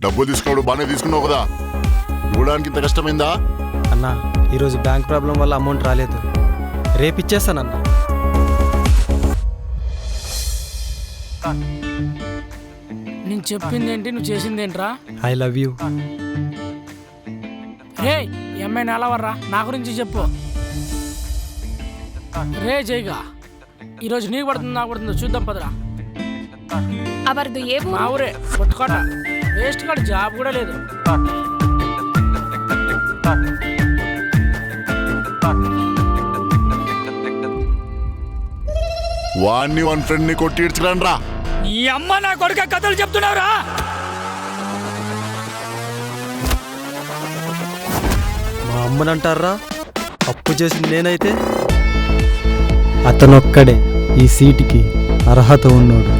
డబ్బులు తీసుకున్నాడు బాగానే తీసుకున్నావు కదా, ఇవ్వడానికి ఇంత కష్టమైందా? అన్నా ఈరోజు బ్యాంక్ ప్రాబ్లం వల్ల అమౌంట్ రాలేదు, రేపు ఇచ్చేస్తానన్నా. నేను చెప్పింది ఏంటి, నువ్వు చేసింది ఏంట్రా? I love you. రే ఈ అమ్మాయిని ఎలా వర్రా, నా గురించి చెప్పు. రే జైగా, ఈరోజు నీకు పడుతుంది నాకు పడుతుందో చూద్దాం పదరా. ಅವರದು ఏ మా ఊరే కొట్టుకోట, వేస్ట్ కాదు, జాబ్ కూడా లేదు. వాడిని వన్ ఫ్రెండ్ ని కొట్టి ఇడ్చుకురాను రా. నీ అమ్మ నా కొడుక కథలు చెప్తున్నావురా? మా అమ్మనంటారా? అప్పు చేసింది నేనైతే అతనొక్కడే ఈ సీటుకి అర్హత ఉన్నాడు.